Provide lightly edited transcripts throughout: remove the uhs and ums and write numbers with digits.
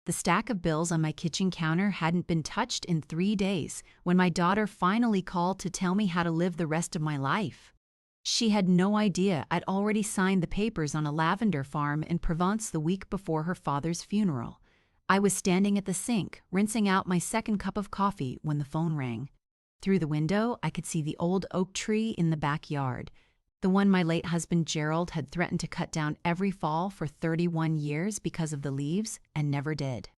The stack of bills on my kitchen counter hadn't been touched in 3 days when my daughter finally called to tell me how to live the rest of my life. She had no idea I'd already signed the papers on a lavender farm in Provence the week before her father's funeral. I was standing at the sink, rinsing out my second cup of coffee when the phone rang. Through the window, I could see the old oak tree in the backyard, the one my late husband Gerald had threatened to cut down every fall for 31 years because of the leaves, and never did.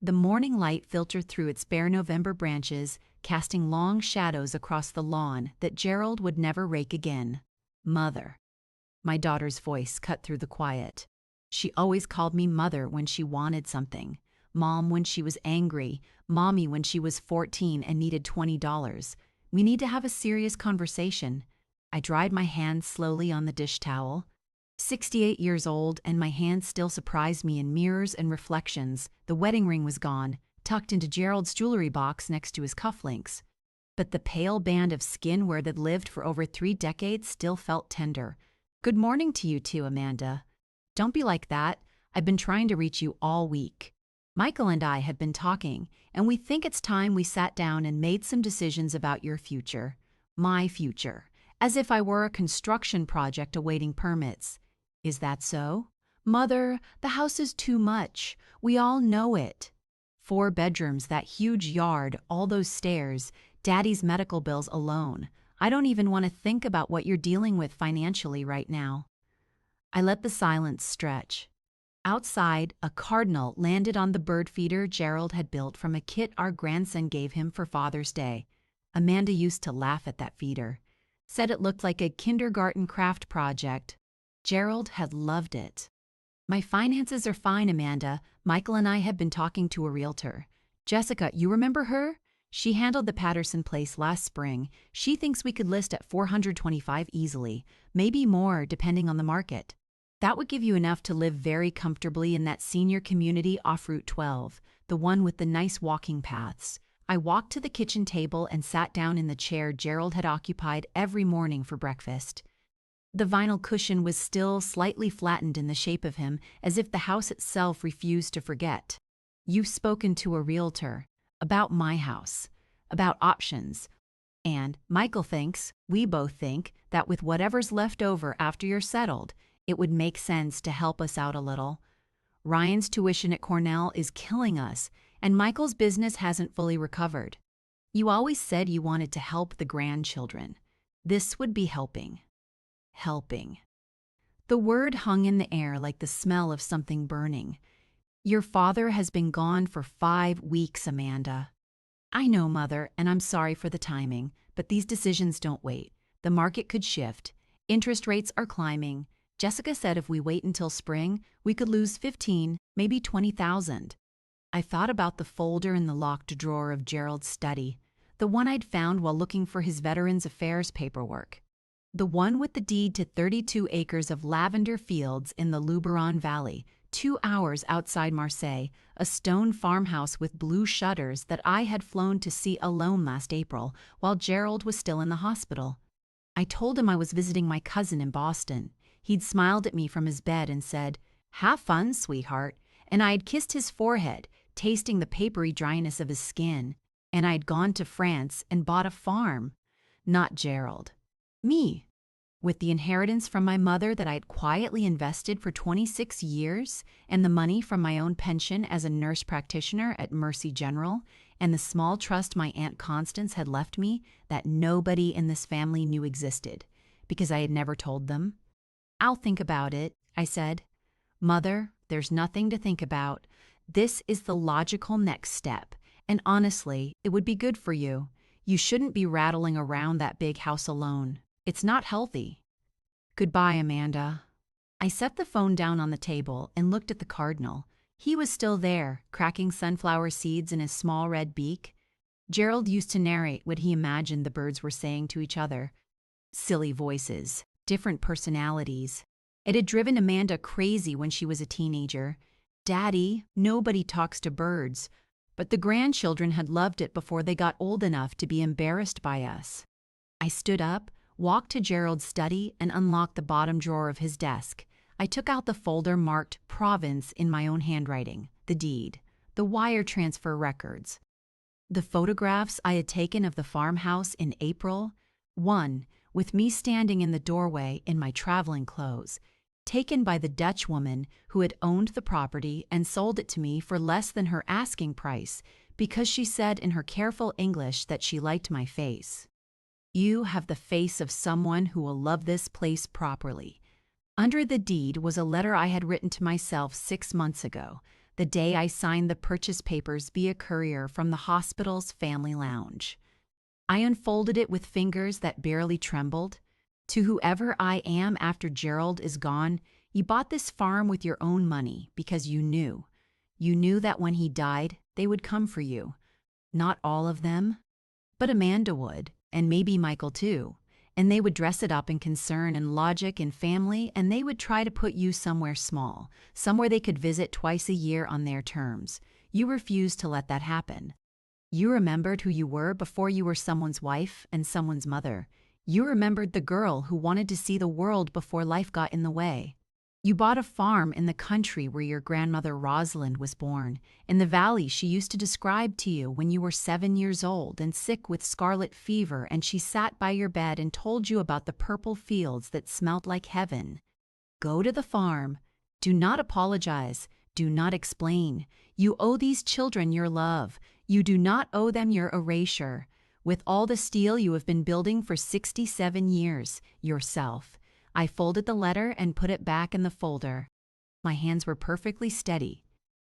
The morning light filtered through its bare November branches, casting long shadows across the lawn that Gerald would never rake again. Mother. My daughter's voice cut through the quiet. She always called me Mother when she wanted something, Mom when she was angry, Mommy when she was 14 and needed $20. We need to have a serious conversation. I dried my hands slowly on the dish towel. 68 years old, and my hands still surprised me in mirrors and reflections. The wedding ring was gone, tucked into Gerald's jewelry box next to his cufflinks. But the pale band of skin where it had lived for over 3 decades still felt tender. Good morning to you too, Amanda. Don't be like that. I've been trying to reach you all week. Michael and I have been talking, and we think it's time we sat down and made some decisions about your future. My future. As if I were a construction project awaiting permits. Is that so? Mother, the house is too much. We all know it. 4 bedrooms, that huge yard, all those stairs, Daddy's medical bills alone. I don't even want to think about what you're dealing with financially right now. I let the silence stretch. Outside, a cardinal landed on the bird feeder Gerald had built from a kit our grandson gave him for Father's Day. Amanda used to laugh at that feeder. Said it looked like a kindergarten craft project. Gerald had loved it. My finances are fine, Amanda. Michael and I have been talking to a realtor. Jessica, you remember her? She handled the Patterson place last spring. She thinks we could list at $425 easily, maybe more depending on the market. That would give you enough to live very comfortably in that senior community off Route 12, the one with the nice walking paths. I walked to the kitchen table and sat down in the chair Gerald had occupied every morning for breakfast. The vinyl cushion was still slightly flattened in the shape of him, as if the house itself refused to forget. You've spoken to a realtor. About my house. About options. And Michael thinks, we both think, that with whatever's left over after you're settled, it would make sense to help us out a little. Ryan's tuition at Cornell is killing us, and Michael's business hasn't fully recovered. You always said you wanted to help the grandchildren. This would be helping. Helping. The word hung in the air like the smell of something burning. Your father has been gone for 5 weeks, Amanda. I know, Mother, and I'm sorry for the timing, but these decisions don't wait. The market could shift. Interest rates are climbing. Jessica said if we wait until spring, we could lose 15, maybe 20,000. I thought about the folder in the locked drawer of Gerald's study, the one I'd found while looking for his Veterans Affairs paperwork. The one with the deed to 32 acres of lavender fields in the Luberon Valley, 2 hours outside Marseille, a stone farmhouse with blue shutters that I had flown to see alone last April while Gerald was still in the hospital. I told him I was visiting my cousin in Boston. He'd smiled at me from his bed and said, "Have fun, sweetheart," and I had kissed his forehead, tasting the papery dryness of his skin, and I had gone to France and bought a farm. Not Gerald. Me. With the inheritance from my mother that I had quietly invested for 26 years, and the money from my own pension as a nurse practitioner at Mercy General, and the small trust my Aunt Constance had left me that nobody in this family knew existed, because I had never told them. I'll think about it, I said. Mother, there's nothing to think about. This is the logical next step, and honestly, it would be good for you. You shouldn't be rattling around that big house alone. It's not healthy. Goodbye, Amanda. I set the phone down on the table and looked at the cardinal. He was still there, cracking sunflower seeds in his small red beak. Gerald used to narrate what he imagined the birds were saying to each other. Silly voices, different personalities. It had driven Amanda crazy when she was a teenager. Daddy, nobody talks to birds. But the grandchildren had loved it before they got old enough to be embarrassed by us. I stood up, walked to Gerald's study, and unlocked the bottom drawer of his desk. I took out the folder marked Province in my own handwriting, the deed. the wire transfer records. The photographs I had taken of the farmhouse in April, one, with me standing in the doorway in my traveling clothes, taken by the Dutch woman who had owned the property and sold it to me for less than her asking price because she said in her careful English that she liked my face. You have the face of someone who will love this place properly. Under the deed was a letter I had written to myself 6 months ago, the day I signed the purchase papers via courier from the hospital's family lounge. I unfolded it with fingers that barely trembled. To whoever I am after Gerald is gone, you bought this farm with your own money because you knew. You knew that when he died, they would come for you. Not all of them, but Amanda would, and maybe Michael too. And they would dress it up in concern and logic and family, and they would try to put you somewhere small, somewhere they could visit twice a year on their terms. You refused to let that happen. You remembered who you were before you were someone's wife and someone's mother. You remembered the girl who wanted to see the world before life got in the way. You bought a farm in the country where your grandmother Rosalind was born, in the valley she used to describe to you when you were 7 years old and sick with scarlet fever, and she sat by your bed and told you about the purple fields that smelt like heaven. Go to the farm. Do not apologize. Do not explain. You owe these children your love. You do not owe them your erasure. With all the steel you have been building for 67 years, yourself. I folded the letter and put it back in the folder. My hands were perfectly steady.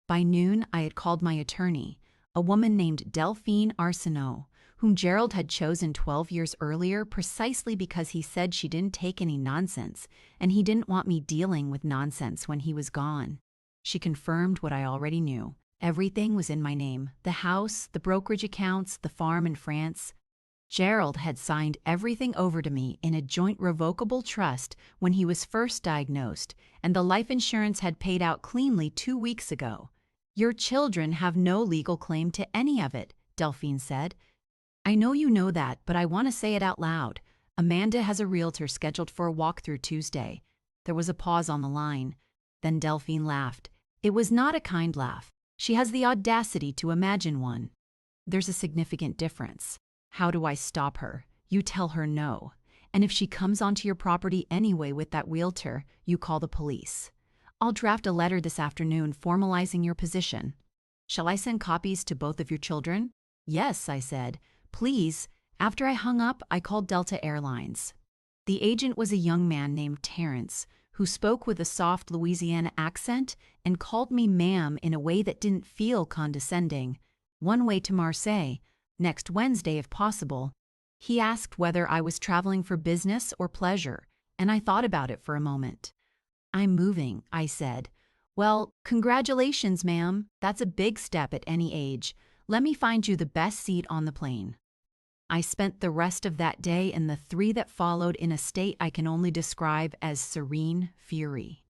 By noon, I had called my attorney, a woman named Delphine Arsenault, whom Gerald had chosen 12 years earlier precisely because he said she didn't take any nonsense, and he didn't want me dealing with nonsense when he was gone. She confirmed what I already knew. Everything was in my name: the house, the brokerage accounts, the farm in France. Gerald had signed everything over to me in a joint revocable trust when he was first diagnosed, and the life insurance had paid out cleanly 2 weeks ago. Your children have no legal claim to any of it, Delphine said. I know you know that, but I want to say it out loud. Amanda has a realtor scheduled for a walkthrough Tuesday. There was a pause on the line. Then Delphine laughed. It was not a kind laugh. She has the audacity to imagine one. There's a significant difference. How do I stop her? You tell her no. And if she comes onto your property anyway with that realtor, you call the police. I'll draft a letter this afternoon formalizing your position. Shall I send copies to both of your children? Yes, I said. Please. After I hung up, I called Delta Airlines. The agent was a young man named Terrence, who spoke with a soft Louisiana accent and called me ma'am in a way that didn't feel condescending. One way to Marseille, next Wednesday if possible. He asked whether I was traveling for business or pleasure, and I thought about it for a moment. I'm moving, I said. Well, congratulations, ma'am. That's a big step at any age. Let me find you the best seat on the plane. I spent the rest of that day and the 3 that followed in a state I can only describe as serene fury.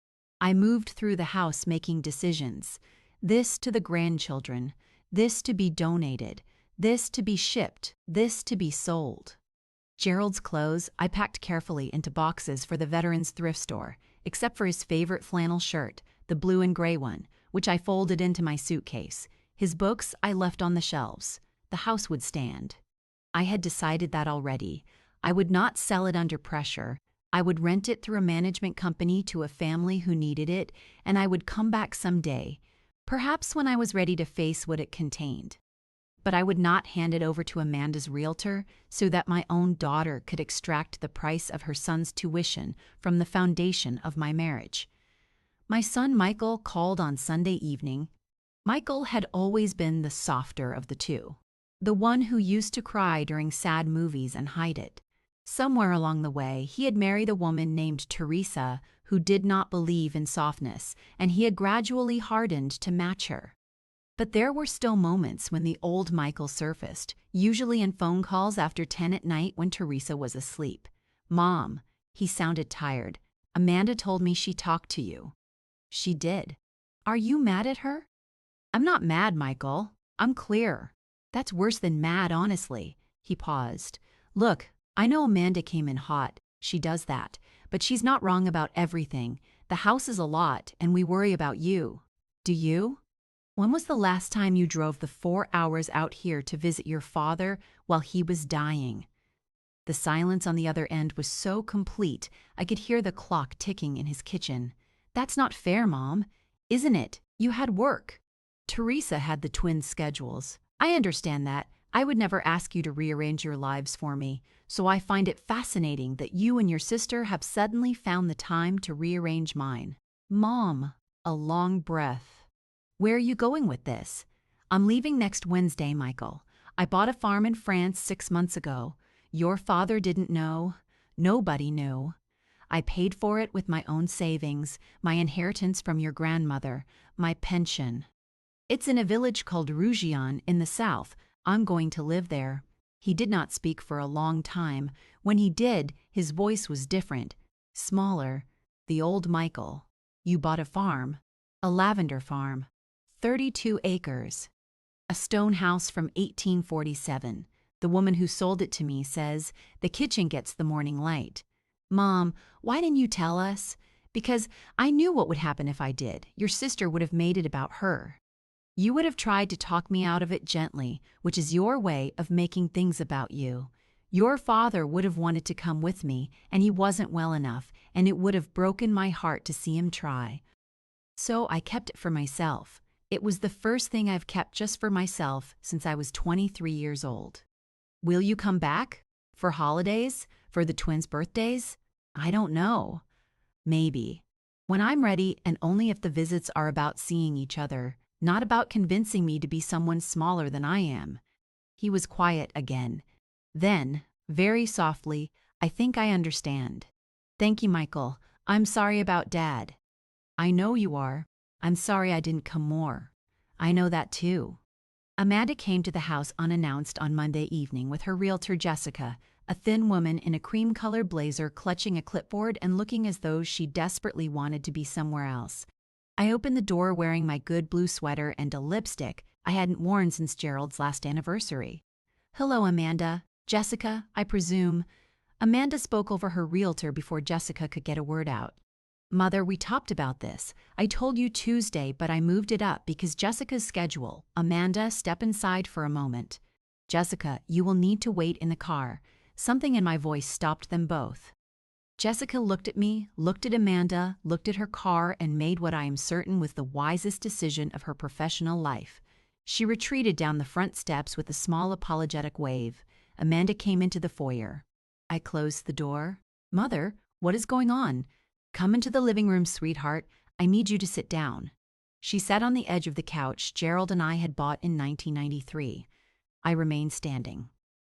I moved through the house making decisions. This to the grandchildren, this to be donated, this to be shipped, this to be sold. Gerald's clothes I packed carefully into boxes for the veteran's thrift store, except for his favorite flannel shirt, the blue and gray one, which I folded into my suitcase. His books I left on the shelves. The house would stand. I had decided that already. I would not sell it under pressure. I would rent it through a management company to a family who needed it, and I would come back someday, perhaps when I was ready to face what it contained. But I would not hand it over to Amanda's realtor so that my own daughter could extract the price of her son's tuition from the foundation of my marriage. My son Michael called on Sunday evening. Michael had always been the softer of the two, the one who used to cry during sad movies and hide it. Somewhere along the way, he had married a woman named Teresa who did not believe in softness, and he had gradually hardened to match her. But there were still moments when the old Michael surfaced, usually in phone calls after 10 at night when Teresa was asleep. Mom, he sounded tired. Amanda told me she talked to you. She did. Are you mad at her? I'm not mad, Michael. I'm clear. That's worse than mad, honestly. He paused. Look, I know Amanda came in hot. She does that. But she's not wrong about everything. The house is a lot, and we worry about you. Do you? When was the last time you drove the 4 hours out here to visit your father while he was dying? The silence on the other end was so complete, I could hear the clock ticking in his kitchen. That's not fair, Mom. Isn't it? You had work. Teresa had the twins' schedules. I understand that. I would never ask you to rearrange your lives for me, so I find it fascinating that you and your sister have suddenly found the time to rearrange mine. Mom, a long breath. Where are you going with this? I'm leaving next Wednesday, Michael. I bought a farm in France 6 months ago. Your father didn't know. Nobody knew. I paid for it with my own savings, my inheritance from your grandmother, my pension. It's in a village called Rougion in the south. I'm going to live there. He did not speak for a long time. When he did, his voice was different, smaller. The old Michael. You bought a farm. A lavender farm. 32 acres. A stone house from 1847. The woman who sold it to me says the kitchen gets the morning light. Mom, why didn't you tell us? Because I knew what would happen if I did. Your sister would have made it about her. You would have tried to talk me out of it gently, which is your way of making things about you. Your father would have wanted to come with me, and he wasn't well enough, and it would have broken my heart to see him try. So I kept it for myself. It was the first thing I've kept just for myself since I was 23 years old. Will you come back? For holidays? For the twins' birthdays? I don't know. Maybe. When I'm ready, and only if the visits are about seeing each other, not about convincing me to be someone smaller than I am. He was quiet again. Then, very softly, I think I understand. Thank you, Michael. I'm sorry about Dad. I know you are. I'm sorry I didn't come more. I know that too. Amanda came to the house unannounced on Monday evening with her realtor Jessica, a thin woman in a cream-colored blazer clutching a clipboard and looking as though she desperately wanted to be somewhere else. I opened the door wearing my good blue sweater and a lipstick I hadn't worn since Gerald's last anniversary. Hello, Amanda. Jessica, I presume. Amanda spoke over her realtor before Jessica could get a word out. Mother, we talked about this. I told you Tuesday, but I moved it up because Jessica's schedule. Amanda, step inside for a moment. Jessica, you will need to wait in the car. Something in my voice stopped them both. Jessica looked at me, looked at Amanda, looked at her car, and made what I am certain was the wisest decision of her professional life. She retreated down the front steps with a small apologetic wave. Amanda came into the foyer. I closed the door. Mother, what is going on? Come into the living room, sweetheart. I need you to sit down. She sat on the edge of the couch Gerald and I had bought in 1993. I remained standing.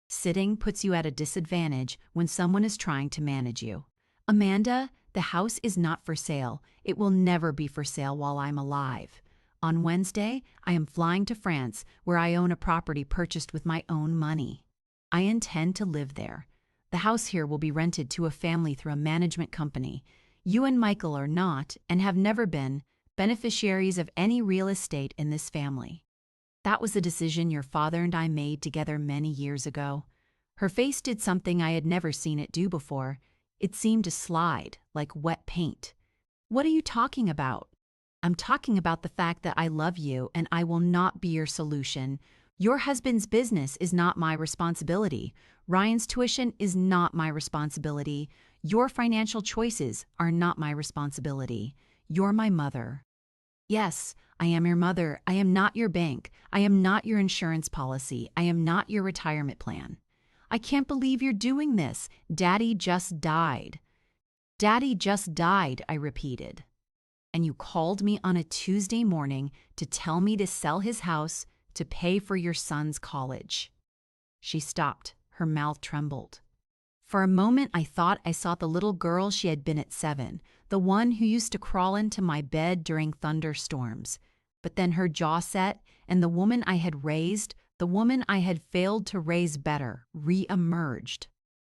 Sitting puts you at a disadvantage when someone is trying to manage you. Amanda, the house is not for sale. It will never be for sale while I'm alive. On Wednesday, I am flying to France, where I own a property purchased with my own money. I intend to live there. The house here will be rented to a family through a management company. You and Michael are not, and have never been, beneficiaries of any real estate in this family. That was a decision your father and I made together many years ago. Her face did something I had never seen it do before. It seemed to slide, like wet paint. What are you talking about? I'm talking about the fact that I love you and I will not be your solution. Your husband's business is not my responsibility. Ryan's tuition is not my responsibility. Your financial choices are not my responsibility. You're my mother. Yes, I am your mother. I am not your bank. I am not your insurance policy. I am not your retirement plan. I can't believe you're doing this. Daddy just died. Daddy just died, I repeated. And you called me on a Tuesday morning to tell me to sell his house to pay for your son's college. She stopped. Her mouth trembled. For a moment, I thought I saw the little girl she had been at 7, the one who used to crawl into my bed during thunderstorms. But then her jaw set, and the woman I had raised, the woman I had failed to raise better, re-emerged.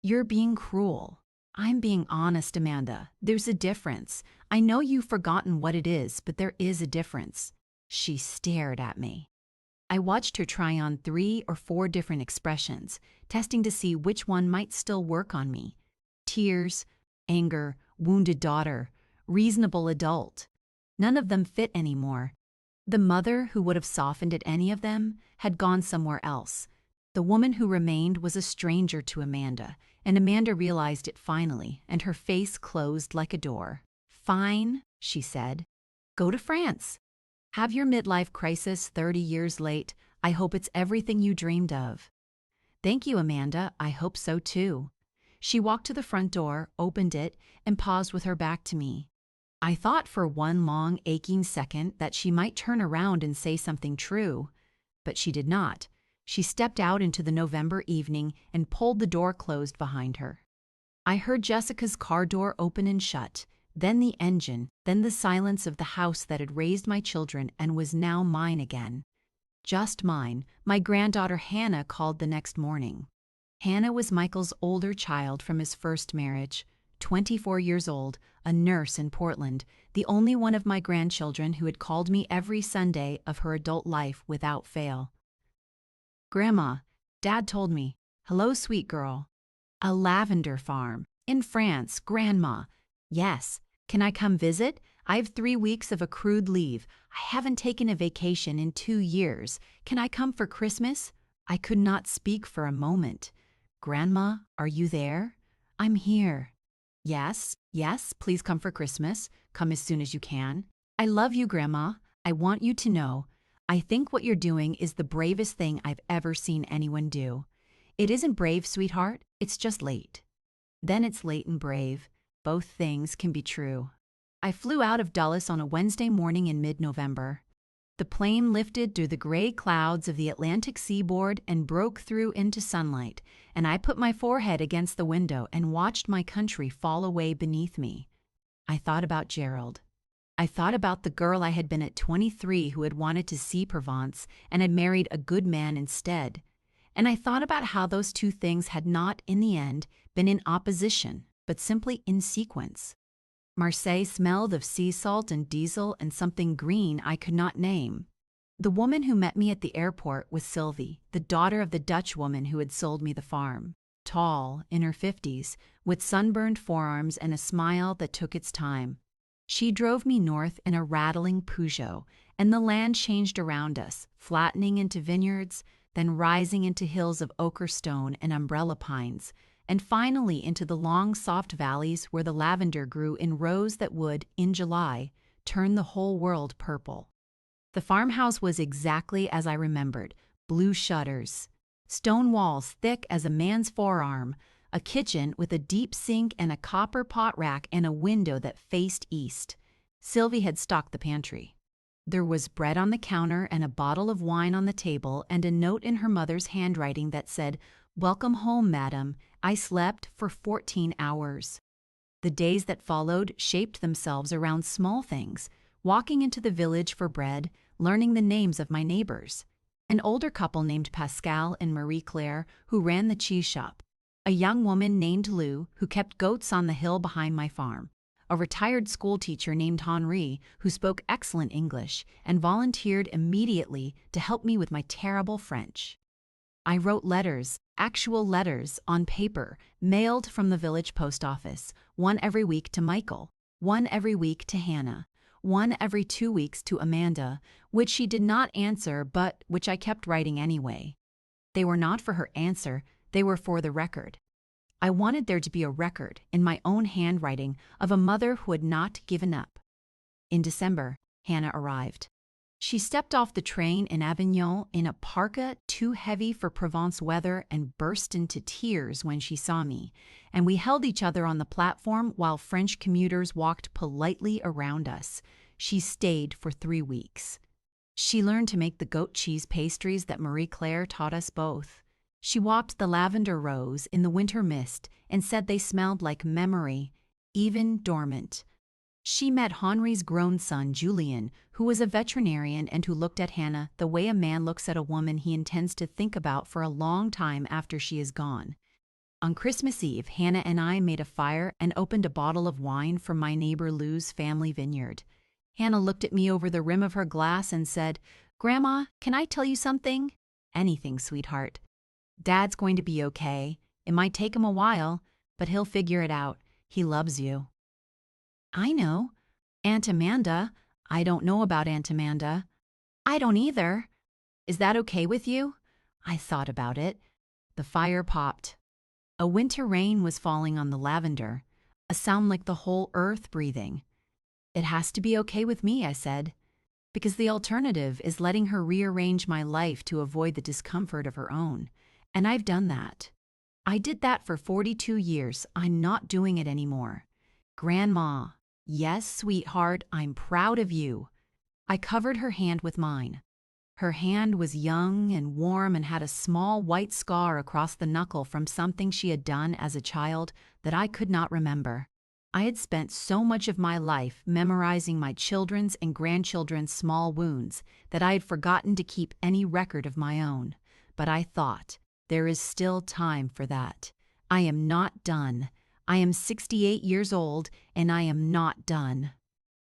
You're being cruel. I'm being honest, Amanda. There's a difference. I know you've forgotten what it is, but there is a difference. She stared at me. I watched her try on 3 or 4 different expressions, testing to see which one might still work on me. Tears, anger, wounded daughter, reasonable adult. None of them fit anymore. The mother who would have softened at any of them had gone somewhere else. The woman who remained was a stranger to Amanda, and Amanda realized it finally, and her face closed like a door. "Fine," she said. "Go to France. Have your midlife crisis 30 years late. I hope it's everything you dreamed of." "Thank you, Amanda. I hope so too." She walked to the front door, opened it, and paused with her back to me. I thought for one long, aching second that she might turn around and say something true, but she did not. She stepped out into the November evening and pulled the door closed behind her. I heard Jessica's car door open and shut, then the engine, then the silence of the house that had raised my children and was now mine again. Just mine. My granddaughter Hannah called the next morning. Hannah was Michael's older child from his first marriage, 24 years old, a nurse in Portland, the only one of my grandchildren who had called me every Sunday of her adult life without fail. "Grandma," Dad told me. "Hello, sweet girl." "A lavender farm. In France, Grandma." "Yes. Can I come visit? I have 3 weeks of accrued leave. I haven't taken a vacation in 2 years. Can I come for Christmas?" I could not speak for a moment. "Grandma, are you there?" "I'm here." "Yes, yes, please come for Christmas. Come as soon as you can." "I love you, Grandma. I want you to know. I think what you're doing is the bravest thing I've ever seen anyone do." "It isn't brave, sweetheart. It's just late." "Then it's late and brave. Both things can be true." I flew out of Dulles on a Wednesday morning in mid-November. The plane lifted through the gray clouds of the Atlantic seaboard and broke through into sunlight, and I put my forehead against the window and watched my country fall away beneath me. I thought about Gerald. I thought about the girl I had been at 23 who had wanted to see Provence and had married a good man instead. And I thought about how those two things had not, in the end, been in opposition, but simply in sequence. Marseille smelled of sea salt and diesel and something green I could not name. The woman who met me at the airport was Sylvie, the daughter of the Dutch woman who had sold me the farm. Tall, in her 50s, with sunburned forearms and a smile that took its time. She drove me north in a rattling Peugeot, and the land changed around us, flattening into vineyards, then rising into hills of ochre stone and umbrella pines, and finally into the long, soft valleys where the lavender grew in rows that would, in July, turn the whole world purple. The farmhouse was exactly as I remembered: blue shutters, stone walls thick as a man's forearm, a kitchen with a deep sink and a copper pot rack and a window that faced east. Sylvie had stocked the pantry. There was bread on the counter and a bottle of wine on the table and a note in her mother's handwriting that said, "Welcome home, madam. I slept for 14 hours." The days that followed shaped themselves around small things: walking into the village for bread, learning the names of my neighbors. An older couple named Pascal and Marie Claire who ran the cheese shop. A young woman named Lou who kept goats on the hill behind my farm. A retired schoolteacher named Henri who spoke excellent English and volunteered immediately to help me with my terrible French. I wrote letters, actual letters, on paper, mailed from the village post office, one every week to Michael, one every week to Hannah, one every 2 weeks to Amanda, which she did not answer but which I kept writing anyway. They were not for her answer, they were for the record. I wanted there to be a record, in my own handwriting, of a mother who had not given up. In December, Hannah arrived. She stepped off the train in Avignon in a parka too heavy for Provence weather and burst into tears when she saw me, and we held each other on the platform while French commuters walked politely around us. She stayed for 3 weeks. She learned to make the goat cheese pastries that Marie Claire taught us both. She walked the lavender rows in the winter mist and said they smelled like memory, even dormant. She met Henri's grown son, Julien, who was a veterinarian and who looked at Hannah the way a man looks at a woman he intends to think about for a long time after she is gone. On Christmas Eve, Hannah and I made a fire and opened a bottle of wine from my neighbor Lou's family vineyard. Hannah looked at me over the rim of her glass and said, "Grandma, can I tell you something?" "Anything, sweetheart." "Dad's going to be okay. It might take him a while, but he'll figure it out. He loves you." "I know. Aunt Amanda, I don't know about Aunt Amanda." I don't either. Is that okay with you? I thought about it. The fire popped. A winter rain was falling on the lavender, a sound like the whole earth breathing. It has to be okay with me, I said, because the alternative is letting her rearrange my life to avoid the discomfort of her own. And I've done that. I did that for 42 years. I'm not doing it anymore. Grandma, yes, sweetheart, I'm proud of you. I covered her hand with mine. Her hand was young and warm and had a small white scar across the knuckle from something she had done as a child that I could not remember. I had spent so much of my life memorizing my children's and grandchildren's small wounds that I had forgotten to keep any record of my own. But I thought, there is still time for that. I am not done. I am 68 years old, and I am not done.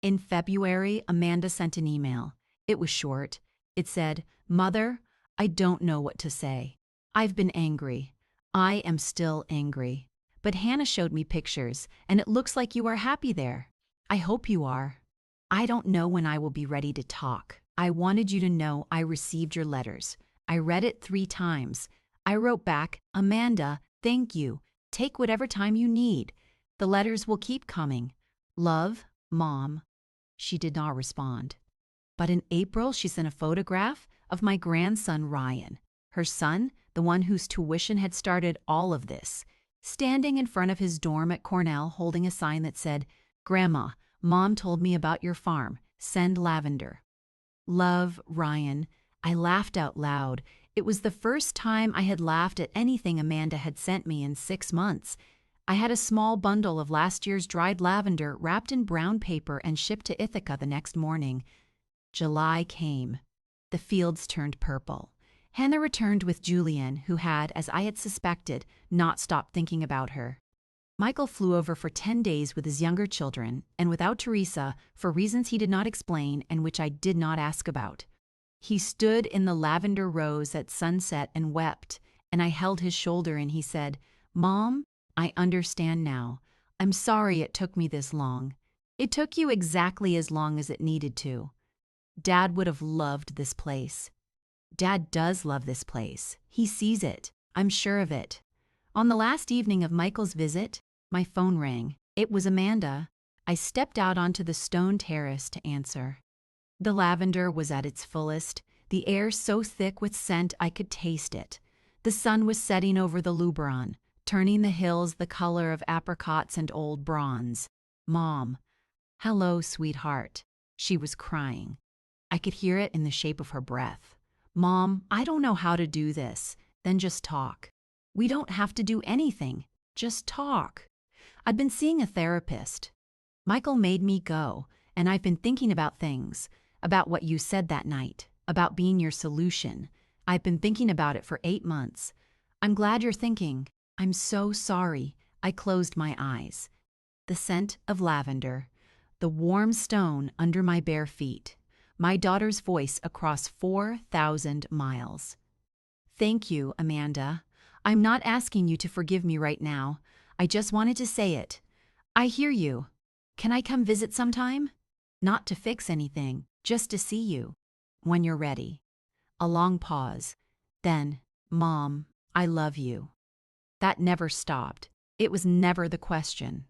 In February, Amanda sent an email. It was short. It said, "Mother, I don't know what to say. I've been angry. I am still angry. But Hannah showed me pictures, and it looks like you are happy there. I hope you are. I don't know when I will be ready to talk. I wanted you to know I received your letters. I read it 3 times. I wrote back, Amanda, thank you. Take whatever time you need. The letters will keep coming. Love, Mom." She did not respond. But in April, she sent a photograph of my grandson, Ryan, her son, the one whose tuition had started all of this, standing in front of his dorm at Cornell holding a sign that said, "Grandma, Mom told me about your farm. Send Lavender. Love, Ryan." I laughed out loud. It was the first time I had laughed at anything Amanda had sent me in 6 months. I had a small bundle of last year's dried lavender wrapped in brown paper and shipped to Ithaca the next morning. July came. The fields turned purple. Hannah returned with Julian, who had, as I had suspected, not stopped thinking about her. Michael flew over for 10 days with his younger children, and without Teresa, for reasons he did not explain and which I did not ask about. He stood in the lavender rows at sunset and wept, and I held his shoulder and he said, "Mom, I understand now. I'm sorry it took me this long. It took you exactly as long as it needed to. Dad would have loved this place. Dad does love this place. He sees it. I'm sure of it." On the last evening of Michael's visit, my phone rang. It was Amanda. I stepped out onto the stone terrace to answer. The lavender was at its fullest, the air so thick with scent I could taste it. The sun was setting over the Luberon, turning the hills the color of apricots and old bronze. "Mom." "Hello, sweetheart." She was crying. I could hear it in the shape of her breath. "Mom, I don't know how to do this." "Then just talk." "We don't have to do anything. Just talk." I'd been seeing a therapist. Michael made me go, and I've been thinking about things, about what you said that night, about being your solution. I've been thinking about it for 8 months. I'm glad you're thinking. I'm so sorry. I closed my eyes. The scent of lavender, the warm stone under my bare feet, my daughter's voice across 4,000 miles. "Thank you, Amanda. I'm not asking you to forgive me right now. I just wanted to say it. I hear you. Can I come visit sometime? Not to fix anything, just to see you. When you're ready." A long pause. Then, "Mom, I love you." That never stopped. It was never the question.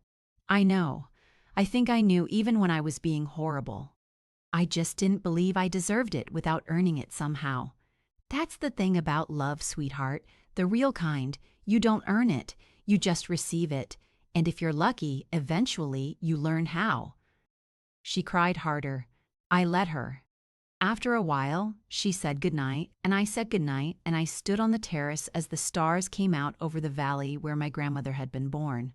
I know. I think I knew even when I was being horrible. I just didn't believe I deserved it without earning it somehow. That's the thing about love, sweetheart. The real kind. You don't earn it. You just receive it. And if you're lucky, eventually you learn how. She cried harder. I let her. After a while, she said goodnight, and I said goodnight, and I stood on the terrace as the stars came out over the valley where my grandmother had been born.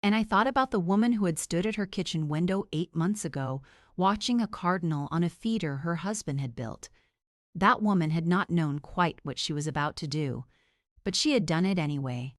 And I thought about the woman who had stood at her kitchen window 8 months ago, watching a cardinal on a feeder her husband had built. That woman had not known quite what she was about to do, but she had done it anyway.